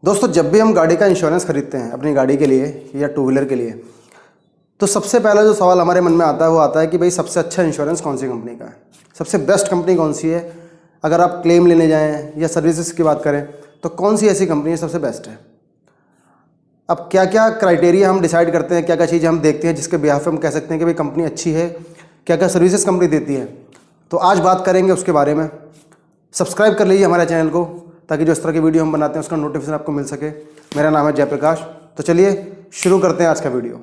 दोस्तों, जब भी हम गाड़ी का इंश्योरेंस खरीदते हैं अपनी गाड़ी के लिए या टू व्हीलर के लिए, तो सबसे पहला जो सवाल हमारे मन में आता है वो आता है कि भाई सबसे अच्छा इंश्योरेंस कौन सी कंपनी का है, सबसे बेस्ट कंपनी कौन सी है। अगर आप क्लेम लेने जाएं या सर्विसेज की बात करें तो कौन सी ऐसी कंपनी है सबसे बेस्ट है। अब क्या क्या क्राइटेरिया हम डिसाइड करते हैं, क्या क्या चीज़ें हम देखते हैं जिसके बिहाफ पे हम कह सकते हैं कि भाई कंपनी अच्छी है, क्या क्या सर्विसेज कंपनी देती है। तो आज बात करेंगे उसके बारे में। सब्सक्राइब कर लीजिए हमारे चैनल को ताकि जो इस तरह की वीडियो हम बनाते हैं उसका नोटिफिकेशन आपको मिल सके। मेरा नाम है जयप्रकाश। तो चलिए शुरू करते हैं आज का वीडियो।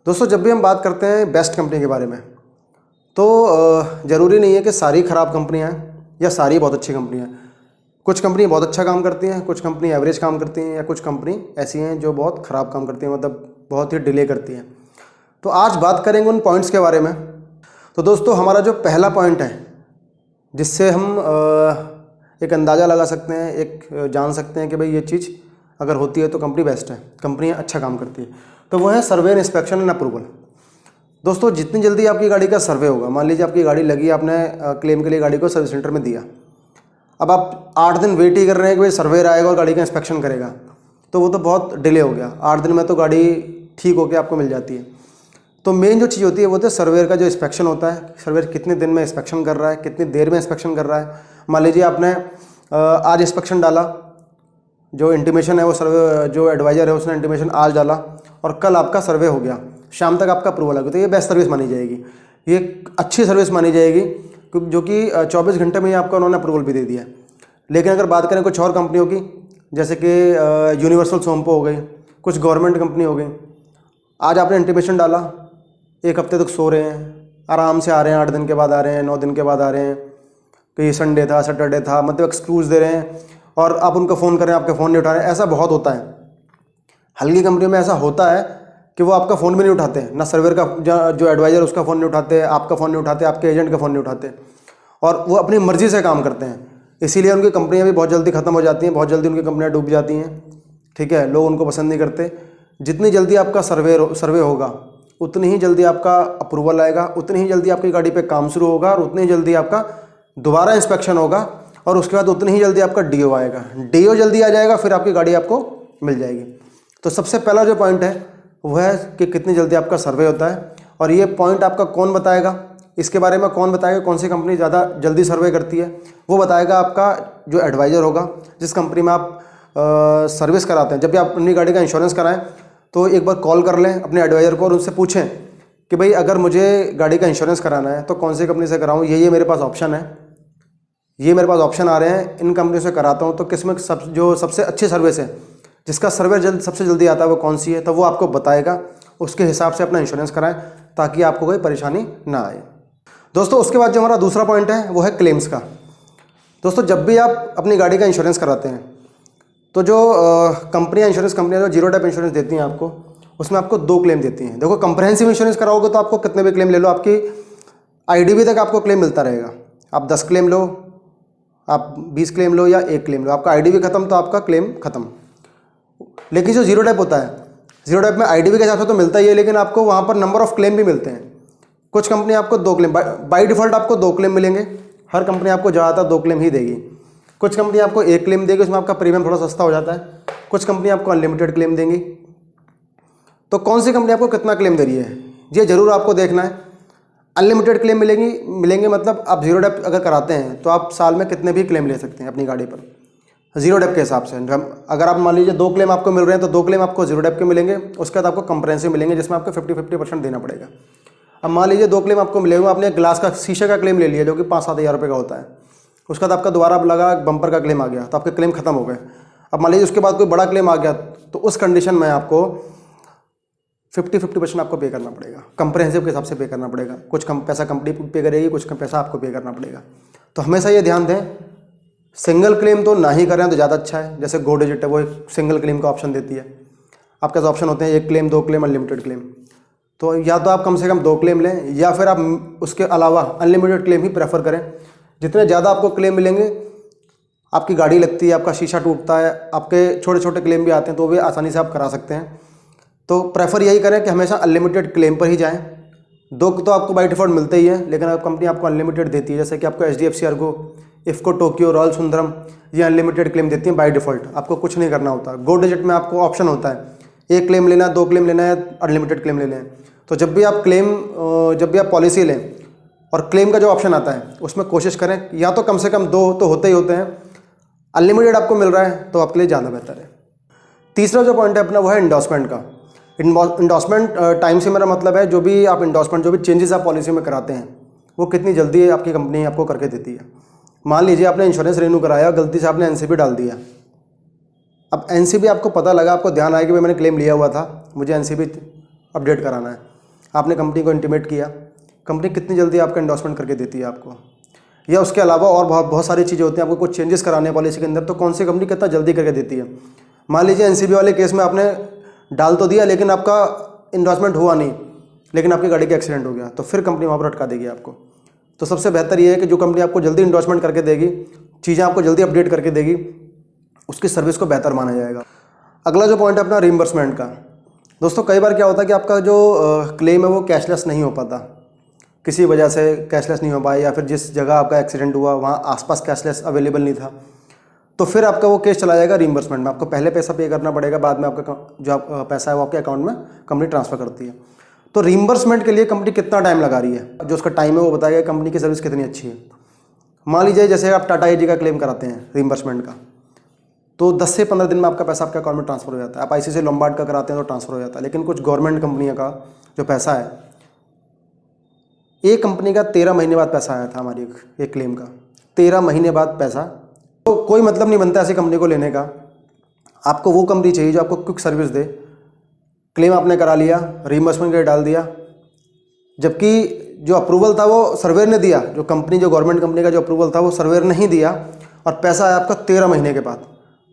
दोस्तों, जब भी हम बात करते हैं बेस्ट कंपनी के बारे में तो ज़रूरी नहीं है कि सारी ख़राब कंपनियां हैं या सारी बहुत अच्छी कंपनियां हैं। कुछ कंपनी बहुत अच्छा काम करती हैं, कुछ कंपनी एवरेज काम करती हैं, या कुछ कंपनी ऐसी हैं जो बहुत ख़राब काम करती हैं, मतलब बहुत ही डिले करती हैं। तो आज बात करेंगे उन पॉइंट्स के बारे में। तो दोस्तों, हमारा जो पहला पॉइंट है जिससे हम एक अंदाज़ा लगा सकते हैं, एक जान सकते हैं कि भाई ये चीज़ अगर होती है तो कंपनी बेस्ट है, कंपनी अच्छा काम करती है, तो वो है सर्वे, इंस्पेक्शन एंड अप्रूवल। दोस्तों, जितनी जल्दी आपकी गाड़ी का सर्वे होगा, मान लीजिए आपकी गाड़ी लगी, आपने क्लेम के लिए गाड़ी को सर्विस सेंटर में दिया, अब आप 8 दिन वेट ही कर रहे हैं कि भाई सर्वेयर आएगा और गाड़ी का इंस्पेक्शन करेगा, तो वो तो बहुत डिले हो गया। 8 दिन में तो गाड़ी ठीक होकर आपको मिल जाती है। तो मेन जो चीज़ होती है वो तो सर्वेयर का जो इंस्पेक्शन होता है, सर्वेयर कितने दिन में इंस्पेक्शन कर रहा है, कितनी देर में इंस्पेक्शन कर रहा है। मान लीजिए आपने आज इंस्पेक्शन डाला, जो इंटीमेशन है वो सर्वे, जो एडवाइज़र है उसने इंटीमेशन आज डाला और कल आपका सर्वे हो गया, शाम तक आपका अप्रूवल आ गया, तो ये बेस्ट सर्विस मानी जाएगी, ये अच्छी सर्विस मानी जाएगी, जो कि 24 घंटे में ही आपका उन्होंने अप्रूवल भी दे दिया। लेकिन अगर बात करें कुछ और कंपनियों की, जैसे कि यूनिवर्सल सोमपो हो गई, कुछ गवर्नमेंट कंपनी हो गई, आज आपने इंटीमेशन डाला, 1 हफ्ते तक सो रहे हैं, आराम से आ रहे हैं, 8 दिन के बाद आ रहे हैं, 9 दिन के बाद आ रहे हैं, कहीं संडे था, सैटरडे था, मतलब एक्सक्यूज़ दे रहे हैं, और आप उनको फ़ोन कर रहे हैं, आपके फ़ोन नहीं उठा रहे हैं। ऐसा बहुत होता है। हल्की कंपनियों में ऐसा होता है कि वो आपका फ़ोन भी नहीं उठाते, ना सर्वर का जो एडवाइज़र उसका फ़ोन नहीं उठाते, आपका फ़ोन नहीं उठाते, आपके एजेंट का फ़ोन नहीं उठाते, और वो अपनी मर्ज़ी से काम करते हैं। इसीलिए उनकी कंपनियाँ भी बहुत जल्दी ख़त्म हो जाती हैं, बहुत जल्दी उनकी कंपनियाँ डूब जाती हैं। ठीक है, लोग उनको पसंद नहीं करते। जितनी जल्दी आपका सर्वे होगा उतनी ही जल्दी आपका अप्रूवल आएगा, उतनी ही जल्दी आपकी गाड़ी पे काम शुरू होगा, और उतनी ही जल्दी आपका दोबारा इंस्पेक्शन होगा, और उसके बाद उतनी ही जल्दी आपका डीओ आएगा। डीओ जल्दी आ जाएगा, फिर आपकी गाड़ी आपको मिल जाएगी। तो सबसे पहला जो पॉइंट है वो है कि कितनी जल्दी आपका सर्वे होता है। और ये पॉइंट आपका कौन बताएगा, इसके बारे में कौन बताएगा कौन सी कंपनी ज़्यादा जल्दी सर्वे करती है, वो बताएगा आपका जो एडवाइज़र होगा, जिस कंपनी में आप सर्विस कराते हैं। जब भी आप अपनी गाड़ी का इंश्योरेंस कराएं तो एक बार कॉल कर लें अपने एडवाइज़र को और उनसे पूछें कि भाई अगर मुझे गाड़ी का इंश्योरेंस कराना है तो कौन सी कंपनी से कराऊं, ये मेरे पास ऑप्शन है, ये मेरे पास ऑप्शन आ रहे हैं, इन कंपनी से कराता हूं, तो किसमें जो सबसे अच्छी सर्विस है, जिसका सर्वे सबसे जल्दी आता है वो कौन सी है, तो वो आपको बताएगा। उसके हिसाब से अपना इंश्योरेंस कराएं ताकि आपको कोई परेशानी ना आए। दोस्तों, उसके बाद जो हमारा दूसरा पॉइंट है वो है क्लेम्स का। दोस्तों, जब भी आप अपनी गाड़ी का इंश्योरेंस कराते हैं तो जो कंपनियाँ, इंश्योरेंस कंपनियाँ जो जीरो डेप इंश्योरेंस देती हैं आपको, उसमें आपको 2 क्लेम देती हैं। देखो, कंप्रहेंसिव इंश्योरेंस कराओगे तो आपको कितने भी क्लेम ले लो, आपकी आईडीवी तक आपको क्लेम मिलता रहेगा। आप 10 क्लेम लो, आप 20 क्लेम लो या 1 क्लेम लो, आपका आईडीवी खत्म तो आपका क्लेम खत्म। लेकिन जो जीरो डेप होता है, जीरो डेप में आईडीवी के हिसाब से तो मिलता ही है, लेकिन आपको वहाँ पर नंबर ऑफ क्लेम भी मिलते हैं। कुछ कंपनी आपको 2 क्लेम, बाई डिफ़ॉल्ट आपको 2 क्लेम मिलेंगे, हर कंपनी आपको ज़्यादातर 2 क्लेम ही देगी। कुछ कंपनी आपको 1 क्लेम देगी, उसमें आपका प्रीमियम थोड़ा सस्ता हो जाता है। कुछ कंपनी आपको अनलिमिटेड क्लेम देंगी। तो कौन सी कंपनी आपको कितना क्लेम दे रही है ये ज़रूर आपको देखना है। अनलिमिटेड क्लेम मिलेंगे मतलब आप जीरो डेप अगर कराते हैं तो आप साल में कितने भी क्लेम ले सकते हैं अपनी गाड़ी पर, जीरो डेप के हिसाब से। अगर आप मान लीजिए 2 क्लेम आपको मिल रहे हैं तो 2 क्लेम आपको जीरो डेप के मिलेंगे, उसके बाद आपको कंप्रहेंसिव मिलेंगे जिसमें आपको 50% देना पड़ेगा। अब मान लीजिए 2 क्लेम आपको मिले हुए, आपने ग्लास का, शीशे का क्लेम ले लिया जो कि 5-7 हज़ार रुपये का होता है, उसके बाद आपका दोबारा लगा बम्पर का क्लेम आ गया तो आपके क्लेम खत्म हो गए। अब मान लीजिए उसके बाद कोई बड़ा क्लेम आ गया तो उस कंडीशन में आपको 50% आपको पे करना पड़ेगा, कंप्रहेंसिव के हिसाब से पे करना पड़ेगा। कुछ कम पैसा कंपनी पे करेगी, कुछ कम पैसा आपको पे करना पड़ेगा। तो हमेशा ये ध्यान दें, सिंगल क्लेम तो ना ही करें तो ज़्यादा अच्छा है। जैसे गो डिजिट है, वो एक सिंगल क्लेम का ऑप्शन देती है। आपके पास ऑप्शन होते हैं 1 क्लेम, 2 क्लेम, अनलिमिटेड क्लेम। तो या तो आप कम से कम 2 क्लेम लें, या फिर आप उसके अलावा अनलिमिटेड क्लेम ही प्रेफर करें। जितने ज़्यादा आपको क्लेम मिलेंगे, आपकी गाड़ी लगती है, आपका शीशा टूटता है, आपके छोटे छोटे क्लेम भी आते हैं तो भी आसानी से आप करा सकते हैं। तो प्रेफर यही करें कि हमेशा अनलिमिटेड क्लेम पर ही जाएं। दो तो आपको बाई डिफॉल्ट मिलते ही है, लेकिन अब कंपनी आपको अनलिमिटेड देती है। जैसे कि आपको HDFC Ergo, IFFCO Tokyo, royal Sundaram, ये अनलिमिटेड क्लेम देती है बाई डिफॉल्ट। आपको कुछ नहीं करना होता। गो डिजिट में आपको ऑप्शन होता है, एक क्लेम लेना है, 2 क्लेम लेना है, अनलिमिटेड क्लेम लेने हैं। तो जब भी आप पॉलिसी लें और क्लेम का जो ऑप्शन आता है उसमें कोशिश करें या तो कम से कम 2 तो होते ही होते हैं। अनलिमिटेड आपको मिल रहा है तो आपके लिए ज़्यादा बेहतर है। तीसरा जो पॉइंट है अपना, वो है इंडोर्समेंट का। इंडोर्समेंट टाइम से मेरा मतलब है जो भी आप इंडोर्समेंट, जो भी चेंजेस आप पॉलिसी में कराते हैं वो कितनी जल्दी आपकी कंपनी आपको करके देती है। मान लीजिए आपने इंश्योरेंस रिन्यू कराया, गलती से आपने NCB डाल दिया। अब NCB आपको पता लगा, आपको ध्यान आया कि भाई मैंने क्लेम लिया हुआ था, मुझे NCB अपडेट कराना है। आपने कंपनी को इंटीमेट किया, कंपनी कितनी जल्दी आपका इंडोर्समेंट करके देती है आपको। या उसके अलावा और बहुत सारी चीज़ें होती हैं, आपको कुछ चेंजेस कराने हैं पॉलिसी के अंदर, तो कौन सी कंपनी कितना जल्दी करके देती है। मान लीजिए NCB वाले केस में आपने डाल तो दिया लेकिन आपका इंडोर्समेंट हुआ नहीं, लेकिन आपकी गाड़ी का एक्सीडेंट हो गया, तो फिर कंपनी वहाँ पर अटका देगी आपको। तो सबसे बेहतर ये है कि जो कंपनी आपको जल्दी इंडोर्समेंट करके देगी, चीज़ें आपको जल्दी अपडेट करके देगी, उसकी सर्विस को बेहतर माना जाएगा। अगला जो पॉइंट है अपना रीइंबर्समेंट का। दोस्तों कई बार क्या होता है कि आपका जो क्लेम है वो कैशलेस नहीं हो पाता, किसी वजह से कैशलेस नहीं हो पाया, या फिर जिस जगह आपका एक्सीडेंट हुआ वहाँ आसपास कैशलेस अवेलेबल नहीं था, तो फिर आपका वो केस चला जाएगा रीइंबर्समेंट में। आपको पहले पैसा पे करना पड़ेगा, बाद में आपका जो पैसा है वो आपके अकाउंट में कंपनी ट्रांसफ़र करती है। तो रीइंबर्समेंट के लिए कंपनी कितना टाइम लगा रही है, जो उसका टाइम है वो बताएगा कंपनी की सर्विस कितनी अच्छी है। मान लीजिए जैसे आप टाटा AG का क्लेम कराते हैं रीइंबर्समेंट का, तो 10 से 15 दिन में आपका पैसा आपके अकाउंट में ट्रांसफर हो जाता है। आप ICICI लोम्बार्ड का कराते हैं तो ट्रांसफर हो जाता है। लेकिन कुछ गवर्नमेंट कंपनियों का जो पैसा है, एक कंपनी का 13 महीने बाद पैसा आया था हमारी एक क्लेम का, 13 महीने बाद पैसा। तो कोई मतलब नहीं बनता ऐसी कंपनी को लेने का। आपको वो कंपनी चाहिए जो आपको क्विक सर्विस दे। क्लेम आपने करा लिया, रीइंबर्समेंट के लिए डाल दिया, जबकि जो अप्रूवल था वो सर्वेयर ने दिया, जो गवर्नमेंट कंपनी का जो अप्रूवल था वो सर्वेयर नहीं दिया, और पैसा आया आपका 13 महीने के बाद।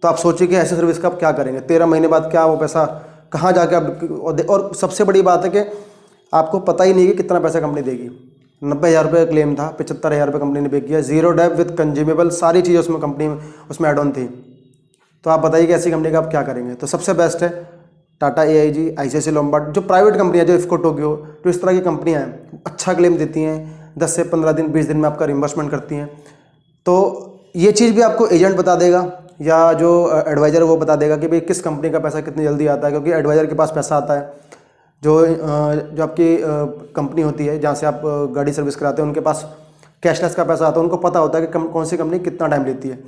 तो आप सोचिए कि ऐसी सर्विस का आप क्या करेंगे 13 महीने बाद, क्या वो पैसा कहाँ जाके आप। और सबसे बड़ी बात है कि आपको पता ही नहीं कि कितना पैसा कंपनी देगी। 90,000 रुपये का क्लेम था, 75,000 रुपये कंपनी ने पे किया, जीरो डेप विद कंज्यूमेबल, सारी चीज़ें उसमें कंपनी में उसमें एड ऑन थी। तो आप बताइए कि ऐसी कंपनी का आप क्या करेंगे। तो सबसे बेस्ट है टाटा AIG, ICICI लोम्बार्ड, जो प्राइवेट कंपनियाँ, जो इफ़को टोक्यो, जो इस तरह की कंपनियाँ हैं, अच्छा क्लेम देती हैं, 10 से 15 दिन 20 दिन में आपका रिइंबर्समेंट करती हैं। तो ये चीज़ भी आपको एजेंट बता देगा या जो एडवाइज़र है वो बता देगा कि भाई किस कंपनी का पैसा कितनी जल्दी आता है, क्योंकि एडवाइज़र के पास पैसा आता है। जो आपकी कंपनी होती है जहाँ से आप गाड़ी सर्विस कराते हैं, उनके पास कैशलेस का पैसा आता है, उनको पता होता है कि कौन सी कंपनी कितना टाइम लेती है।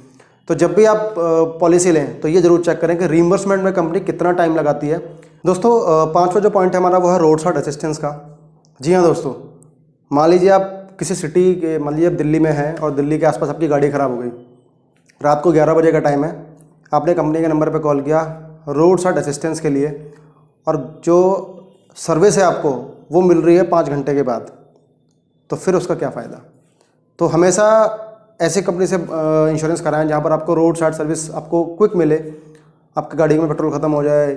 तो जब भी आप पॉलिसी लें तो ये ज़रूर चेक करें कि रीइंबर्समेंट में कंपनी कितना टाइम लगाती है। दोस्तों 5वां जो पॉइंट है हमारा वो है रोड साइड असिस्टेंस का। जी हाँ दोस्तों, मान लीजिए आप किसी सिटी के, मान लीजिए आप दिल्ली में हैं और दिल्ली के आसपास आपकी गाड़ी ख़राब हो गई, रात को 11 बजे का टाइम है, आपने कंपनी के नंबर पर कॉल किया रोड साइड असिस्टेंस के लिए, और जो सर्विस है आपको वो मिल रही है 5 घंटे के बाद, तो फिर उसका क्या फ़ायदा। तो हमेशा ऐसी कंपनी से इंश्योरेंस कराएं जहाँ पर आपको रोड साइड सर्विस आपको क्विक मिले। आपकी गाड़ी में पेट्रोल ख़त्म हो जाए,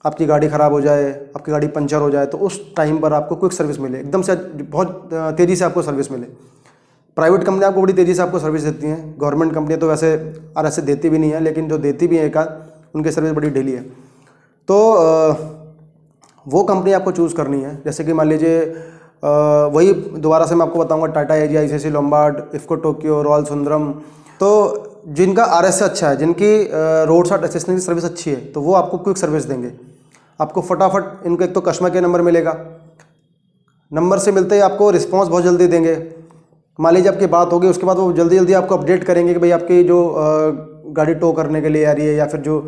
आपकी गाड़ी ख़राब हो जाए, आपकी गाड़ी पंचर हो जाए, तो उस टाइम पर आपको क्विक सर्विस मिले, एकदम से बहुत तेज़ी से आपको सर्विस मिले। प्राइवेट कंपनी आपको बड़ी तेज़ी से आपको सर्विस देती हैं, गवर्नमेंट कंपनियाँ तो वैसे और ऐसे देती भी नहीं है, लेकिन जो देती भी है एक आध, उनकी सर्विस बड़ी डेली है। तो वो कंपनी आपको चूज़ करनी है। जैसे कि मान लीजिए वही दोबारा से मैं आपको बताऊंगा, Tata AG, ICICI Lombard, IFFCO Tokyo, royal Sundaram, तो जिनका RS अच्छा है, जिनकी रोड साइड असिस्टेंस की सर्विस अच्छी है, तो वो आपको क्विक सर्विस देंगे। आपको फटाफट इनका एक तो कस्टमर केयर नंबर मिलेगा, नंबर से मिलते ही आपको रिस्पॉन्स बहुत जल्दी देंगे। मान लीजिए आपकी बात होगी, उसके बाद वो जल्दी जल्दी आपको अपडेट करेंगे कि भाई आपकी जो गाड़ी टो करने के लिए आ रही है, या फिर जो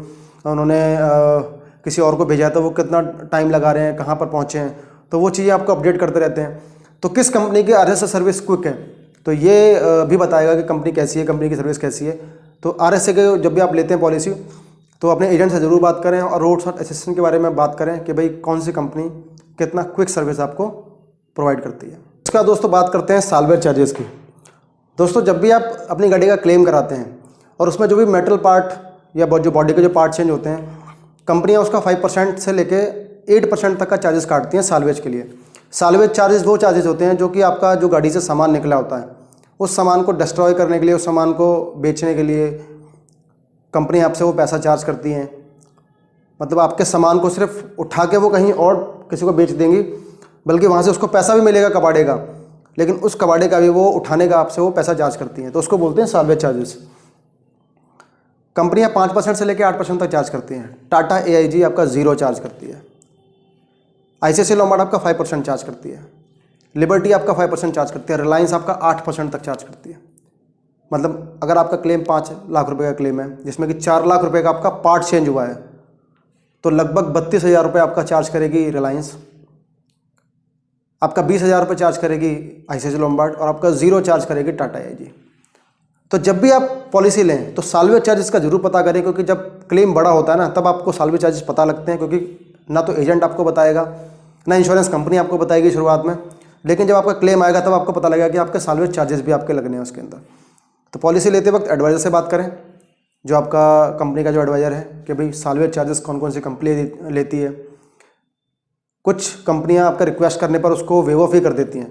उन्होंने किसी और को भेजा है तो वो कितना टाइम लगा रहे हैं, कहाँ पर पहुँचे हैं, तो वो चीज़ें आपको अपडेट करते रहते हैं। तो किस कंपनी की RS सर्विस क्विक है, तो ये भी बताएगा कि कंपनी कैसी है, कंपनी की सर्विस कैसी है। तो RS के जब भी आप लेते हैं पॉलिसी, तो अपने एजेंट से ज़रूर बात करें और रोड साइड असिस्टेंस के बारे में बात करें कि भाई कौन सी कंपनी कितना क्विक सर्विस आपको प्रोवाइड करती है। उसका दोस्तों बात करते हैं सालवेयर चार्जेस की। दोस्तों जब भी आप अपनी गाड़ी का क्लेम कराते हैं और उसमें जो भी मेटल पार्ट या जो बॉडी के जो पार्ट चेंज होते हैं, कंपनियां उसका 5% से लेके 8% तक का चार्जेस काटती हैं सालवेज के लिए। सालवेज चार्जेस वो चार्जेस होते हैं जो कि आपका जो गाड़ी से सामान निकला होता है, उस सामान को डिस्ट्रॉय करने के लिए, उस सामान को बेचने के लिए कंपनी आपसे वो पैसा चार्ज करती हैं। मतलब आपके सामान को सिर्फ उठा के वो कहीं और किसी को बेच देंगी, बल्कि वहाँ से उसको पैसा भी मिलेगा कबाड़े का, लेकिन उस कबाड़े का भी वो उठाने का आपसे वो पैसा चार्ज करती हैं, तो उसको बोलते हैं साल्वेज चार्जेस। कंपनियां 5% से लेकर 8% तक चार्ज करती हैं। टाटा AIG आपका 0 चार्ज करती है। ICICI लोम्बार्ड आपका 5% चार्ज करती है। लिबर्टी आपका 5% चार्ज करती है। रिलायंस आपका 8% तक चार्ज करती है। मतलब अगर आपका क्लेम 5 लाख रुपए का क्लेम है, जिसमें कि 4 लाख रुपए का आपका पार्ट चेंज हुआ है, तो लगभग 32,000 रुपये आपका चार्ज करेगी रिलायंस, आपका 20,000 रुपये चार्ज करेगी ICICI लोम्बार्ड, और आपका 0 चार्ज करेगी टाटा AIG। तो जब भी आप पॉलिसी लें तो साल्वेज चार्जेस का जरूर पता करें, क्योंकि जब क्लेम बड़ा होता है ना, तब आपको साल्वेज चार्जेस पता लगते हैं, क्योंकि ना तो एजेंट आपको बताएगा, ना इंश्योरेंस कंपनी आपको बताएगी शुरुआत में, लेकिन जब आपका क्लेम आएगा तब आपको पता लगेगा कि आपके साल्वेज चार्जेस भी आपके लगने हैं उसके अंदर। तो पॉलिसी लेते वक्त एडवाइज़र से बात करें, जो आपका कंपनी का जो एडवाइज़र है, कि भाई साल्वेज चार्जेस कौन कौन सी कंपनी लेती है। कुछ कंपनियां आपका रिक्वेस्ट करने पर उसको वेव ऑफ ही कर देती हैं,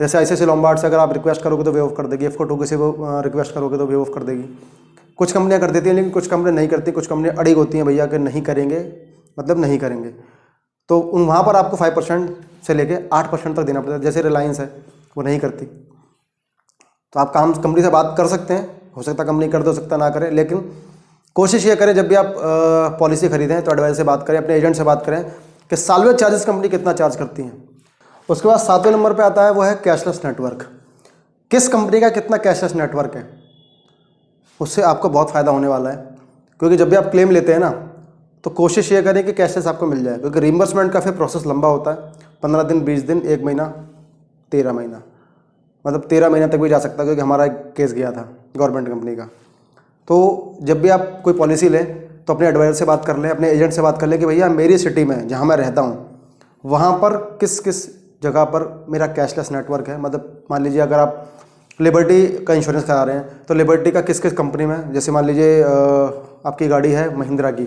जैसे ICICI लोम्बार्ड से अगर आप रिक्वेस्ट करोगे तो वेव ऑफ कर देगी, FCO किसी को रिक्वेस्ट करोगे तो वेव ऑफ कर देगी। कुछ कंपनियां कर देती हैं, लेकिन कुछ कंपनियां नहीं करती, कुछ कंपनियां अड़िग होती हैं भैया कि नहीं करेंगे, मतलब नहीं करेंगे, तो वहाँ पर आपको 5% से लेके 8% तक देना पड़ता है। जैसे रिलायंस है, वो नहीं करती, तो आप काम कंपनी से बात कर सकते हैं, हो सकता है कंपनी कर दे, हो सकता ना करे, लेकिन कोशिश ये करें जब भी आप पॉलिसी खरीदें तो एडवाइजर से बात करें, अपने एजेंट से बात करें कि साल्वेज चार्जेस कंपनी कितना चार्ज करती हैं। उसके बाद 7वें नंबर पे आता है वो है कैशलेस नेटवर्क। किस कंपनी का कितना कैशलेस नेटवर्क है, उससे आपको बहुत फ़ायदा होने वाला है, क्योंकि जब भी आप क्लेम लेते हैं ना, तो कोशिश ये करें कि कैशलेस आपको मिल जाए, क्योंकि रिम्बर्समेंट का फिर प्रोसेस लंबा होता है, 15 दिन, 20 दिन, 1 महीना, 13 महीना, मतलब 13 महीना तक भी जा सकता है, क्योंकि हमारा एक केस गया था गवर्नमेंट कंपनी का। तो जब भी आप कोई पॉलिसी लें तो अपने एडवाइजर से बात कर लें, अपने एजेंट से बात कर लें कि भैया मेरी सिटी में जहाँ मैं रहता हूँ वहाँ पर किस किस जगह पर मेरा कैशलेस नेटवर्क है। मतलब मान लीजिए अगर आप लिबर्टी का इंश्योरेंस करा रहे हैं तो लिबर्टी का किस किस कंपनी में, जैसे मान लीजिए आपकी गाड़ी है महिंद्रा की,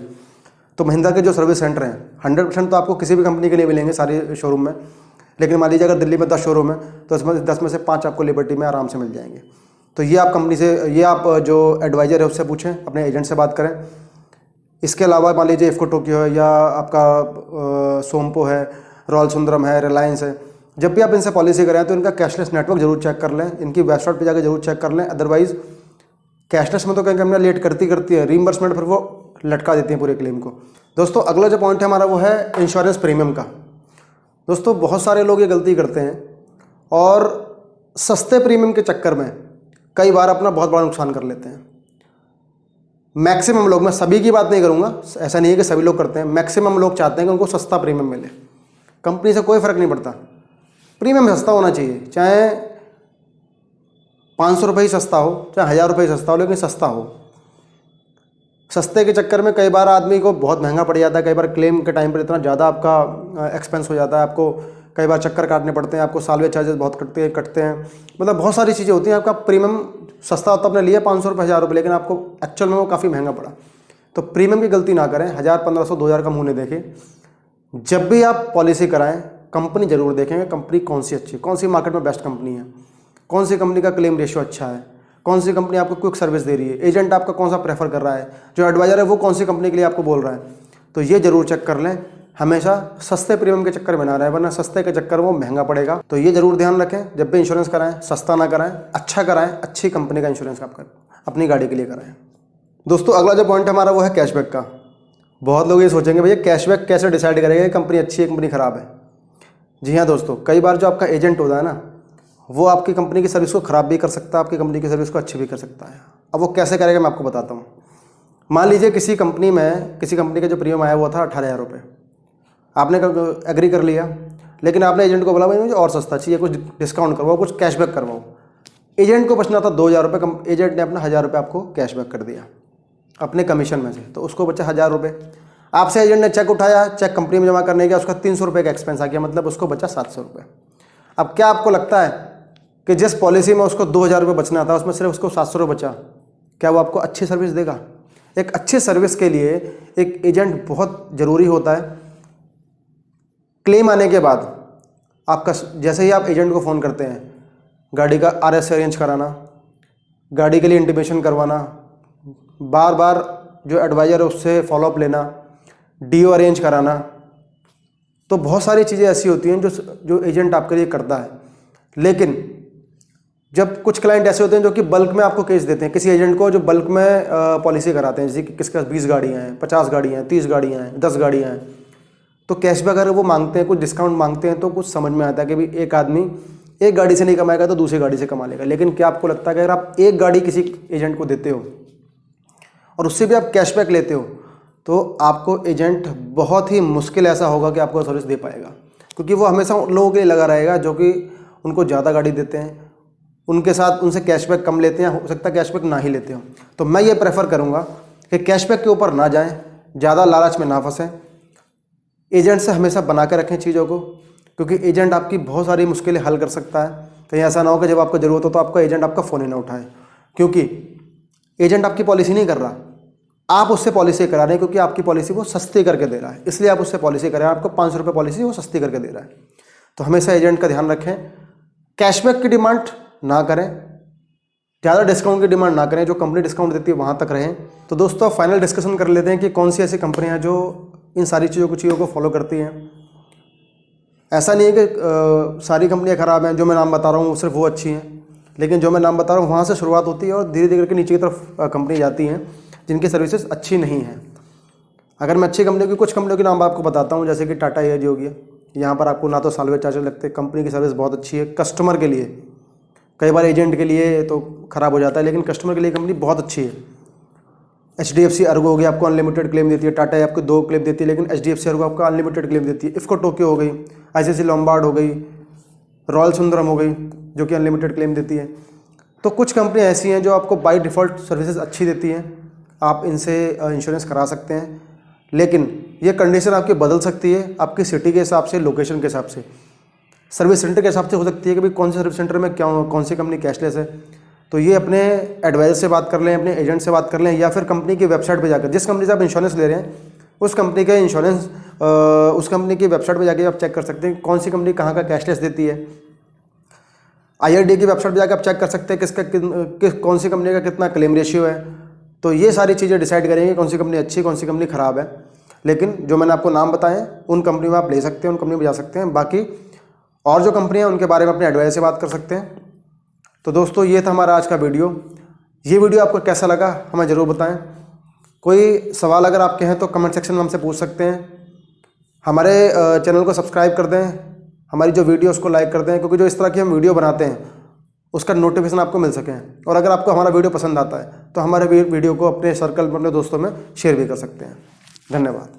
तो महिंद्रा के जो सर्विस सेंटर हैं 100% तो आपको किसी भी कंपनी के लिए मिलेंगे सारे शोरूम में, लेकिन मान लीजिए अगर दिल्ली में 10 शोरूम है तो इसमें 10 में से 5 आपको लिबर्टी में आराम से मिल जाएंगे। तो ये आप कंपनी से, ये आप जो एडवाइज़र है उससे पूछें, अपने एजेंट से बात करें। इसके अलावा मान लीजिए FCO टोक्यो है, या आपका सोमपो है, रॉयल सुंदरम है, रिलायंस है, जब भी आप इनसे पॉलिसी करें तो इनका कैशलेस नेटवर्क जरूर चेक कर लें, इनकी वेबसाइट पे जाकर जरूर चेक कर लें। अदरवाइज़ कैशलेस में तो कहीं कंपनियां लेट करती है, रीइंबर्समेंट फिर वो लटका देती हैं पूरे क्लेम को। दोस्तों अगला जो पॉइंट है हमारा वो है इंश्योरेंस प्रीमियम का। दोस्तों बहुत सारे लोग ये गलती करते हैं और सस्ते प्रीमियम के चक्कर में कई बार अपना बहुत बड़ा नुकसान कर लेते हैं। मैक्सिमम लोग, मैं सभी की बात नहीं करूंगा, ऐसा नहीं है कि सभी लोग करते हैं, मैक्सिमम लोग चाहते हैं कि उनको सस्ता प्रीमियम मिले। कंपनी से कोई फ़र्क नहीं पड़ता, प्रीमियम सस्ता होना चाहिए, चाहे 500 रुपये ही सस्ता हो, चाहे 1000 रुपये ही सस्ता हो, लेकिन सस्ता हो। सस्ते के चक्कर में कई बार आदमी को बहुत महंगा पड़ जाता है, कई बार क्लेम के टाइम पर इतना ज़्यादा आपका एक्सपेंस हो जाता है, आपको कई बार चक्कर काटने पड़ते हैं, आपको साल्वेज चार्जेस बहुत कटते हैं, मतलब बहुत सारी चीज़ें होती हैं। आपका प्रीमियम सस्ता होता आपने लिया 500 रुपये, 1000 रुपये, लेकिन आपको एक्चुअल में वो काफ़ी महंगा पड़ा। तो प्रीमियम की गलती ना करें, 1000, 1500, 2000 का मुँह नहीं देखें। जब भी आप पॉलिसी कराएं कंपनी जरूर देखेंगे, कंपनी कौन सी अच्छी, कौन सी मार्केट में बेस्ट कंपनी है, कौन सी कंपनी का क्लेम रेशियो अच्छा है, कौन सी कंपनी आपको क्विक सर्विस दे रही है, एजेंट आपका कौन सा प्रेफर कर रहा है, जो एडवाइजर है वो कौन सी कंपनी के लिए आपको बोल रहा है। तो ये जरूर चेक कर लें, हमेशा सस्ते प्रीमियम के चक्कर में ना रहे, वरना सस्ते के चक्कर में वो महंगा पड़ेगा। तो ये जरूर ध्यान रखें, जब भी इंश्योरेंस कराएं सस्ता ना कराएं, अच्छा कराएं, अच्छी कंपनी का इंश्योरेंस आप अपनी गाड़ी के लिए कराएं। दोस्तों अगला जो पॉइंट हमारा वो है कैशबैक का। बहुत लोग ये सोचेंगे भैया कैशबैक कैसे डिसाइड करेंगे कंपनी अच्छी है कंपनी ख़राब है। जी हाँ दोस्तों, कई बार जो आपका एजेंट होता है ना, वो आपकी कंपनी की सर्विस को ख़राब भी कर सकता है, आपकी कंपनी की सर्विस को अच्छी भी कर सकता है। अब वो कैसे करेगा मैं आपको बताता हूँ। मान लीजिए किसी कंपनी का जो प्रीमियम आया हुआ था 18,000 रुपये, आपने एग्री कर लिया, लेकिन आपने एजेंट को बोला भाई मुझे और सस्ता चाहिए, कुछ डिस्काउंट करवाओ, कुछ कैशबैक करवाओ। एजेंट को बचना था 2,000 रुपये, एजेंट ने अपना 1,000 रुपये आपको कैशबैक कर दिया अपने कमीशन में से, तो उसको बचा 1,000 रुपये। आपसे एजेंट ने चेक उठाया, चेक कंपनी में जमा करने गया, उसका 300 रुपये का एक्सपेंस आ गया, मतलब उसको बचा 700 रुपये। अब क्या आपको लगता है कि जिस पॉलिसी में उसको 2,000 रुपये बचना था उसमें सिर्फ उसको 700 रुपये बचा, क्या वो आपको अच्छी सर्विस देगा? एक अच्छी सर्विस के लिए एक एजेंट बहुत ज़रूरी होता है। क्लेम आने के बाद आपका, जैसे ही आप एजेंट को फ़ोन करते हैं, गाड़ी का RS अरेंज कराना, गाड़ी के लिए इंटीमेशन करवाना, बार बार जो एडवाइज़र है उससे फॉलोअप लेना, DO अरेंज कराना, तो बहुत सारी चीज़ें ऐसी होती हैं जो एजेंट आपके लिए करता है। लेकिन जब कुछ क्लाइंट ऐसे होते हैं जो कि बल्क में आपको केस देते हैं, किसी एजेंट को जो बल्क में पॉलिसी कराते हैं, जैसे कि किसके पास 20 गाड़ियाँ हैं, 50 गाड़ियाँ हैं, 30 गाड़ियाँ हैं, 10 गाड़ियाँ हैं, तो कैशबैक अगर वो मांगते हैं, कुछ डिस्काउंट मांगते हैं, तो कुछ समझ में आता है कि भाई एक आदमी एक गाड़ी से नहीं कमाएगा तो दूसरी गाड़ी से कमा लेगा। लेकिन क्या आपको लगता है कि अगर आप एक गाड़ी किसी एजेंट को देते हो और उससे भी आप कैशबैक लेते हो, तो आपको एजेंट बहुत ही मुश्किल ऐसा होगा कि आपको सर्विस दे पाएगा, क्योंकि वो हमेशा उन लोगों के लिए लगा रहेगा जो कि उनको ज़्यादा गाड़ी देते हैं, उनके साथ उनसे कैशबैक कम लेते हैं, हो सकता है कैशबैक ना ही लेते हो। तो मैं ये प्रेफर करूँगा कि कैशबैक के ऊपर ना जाएं, ज़्यादा लालच में ना फंसें, एजेंट से हमेशा बना के रखें चीज़ों को, क्योंकि एजेंट आपकी बहुत सारी मुश्किलें हल कर सकता है। कहीं ऐसा ना हो कि जब आपको ज़रूरत हो तो आपका एजेंट आपका फ़ोन ही ना उठाए, क्योंकि एजेंट आपकी पॉलिसी नहीं कर रहा, आप उससे पॉलिसी करा रहे हैं, क्योंकि आपकी पॉलिसी वो सस्ती करके दे रहा है, इसलिए आप उससे पॉलिसी करें। आपको 500 रुपये पॉलिसी वो सस्ती करके दे रहा है। तो हमेशा एजेंट का ध्यान रखें, कैशबैक की डिमांड ना करें, ज़्यादा डिस्काउंट की डिमांड ना करें, जो कंपनी डिस्काउंट देती है वहाँ तक रहें। तो दोस्तों फाइनल डिस्कशन कर लेते हैं कि कौन सी ऐसी कंपनियाँ जो इन सारी चीज़ों को फॉलो करती हैं। ऐसा नहीं है कि सारी कंपनियां ख़राब हैं, जो मैं नाम बता रहा हूँ सिर्फ वो अच्छी हैं, लेकिन जो मैं नाम बता रहा हूँ वहाँ से शुरुआत होती है और धीरे धीरे करके नीचे की तरफ कंपनी जाती हैं जिनकी सर्विसेज अच्छी नहीं हैं। अगर मैं अच्छी कंपनी की कुछ कंपनियों के नाम आपको बताता हूँ, जैसे कि टाटा एआईजी हो गया, यहाँ पर आपको ना तो सालवे चार्जेस लगते, कंपनी की सर्विस बहुत अच्छी है कस्टमर के लिए। कई बार एजेंट के लिए तो ख़राब हो जाता है, लेकिन कस्टमर के लिए कंपनी बहुत अच्छी है। HDFC अर्गो हो गई, आपको अनलिमिटेड क्लेम देती है। टाटा आपको 2 क्लेम देती है, लेकिन HDFC अर्गो आपको अनलिमिटेड क्लेम देती है। इफ़को टोक्यो हो गई, ICICI लोम्बार्ड हो गई, रॉयल सुंदरम हो गई, जो कि अनलिमिटेड क्लेम देती है। तो कुछ कंपनियां ऐसी हैं जो आपको बाय डिफ़ॉल्ट सर्विसेज अच्छी देती हैं, आप इनसे इंश्योरेंस करा सकते हैं, लेकिन ये कंडीशन आपकी बदल सकती है आपकी सिटी के हिसाब से, लोकेशन के हिसाब से, सर्विस सेंटर के हिसाब से हो सकती है कि भाई कौन से सर्विस सेंटर में क्या कौन सी कंपनी कैशलेस है। तो ये अपने एडवाइजर से बात कर लें, अपने एजेंट से बात कर लें, या फिर कंपनी की वेबसाइट पे जाकर, जिस कंपनी से आप इंश्योरेंस ले रहे हैं उस कंपनी का इंश्योरेंस उस कंपनी की वेबसाइट पे जाके आप चेक कर सकते हैं कौन सी कंपनी कहाँ का कैशलेस देती है। IRDAI की वेबसाइट पे जाकर आप चेक कर सकते हैं कौन सी कंपनी का कितना क्लेम रेशियो है। तो ये सारी चीज़ें डिसाइड करेंगे कौन सी कंपनी अच्छी, कौन सी कंपनी ख़राब है। लेकिन जो मैंने आपको नाम बताएं उन कंपनी में आप ले सकते हैं, उन कंपनी में जा सकते हैं। बाकी और जो कंपनियाँ उनके बारे में अपने एडवाइजर से बात कर सकते हैं। तो दोस्तों ये था हमारा आज का वीडियो। ये वीडियो आपको कैसा लगा हमें ज़रूर बताएं। कोई सवाल अगर आपके हैं तो कमेंट सेक्शन में हमसे पूछ सकते हैं। हमारे चैनल को सब्सक्राइब कर दें, हमारी जो वीडियो उसको लाइक कर दें, क्योंकि जो इस तरह की हम वीडियो बनाते हैं उसका नोटिफिकेशन आपको मिल सके। और अगर आपको हमारा वीडियो पसंद आता है तो हमारे वीडियो को अपने सर्कल में, अपने दोस्तों में शेयर भी कर सकते हैं। धन्यवाद।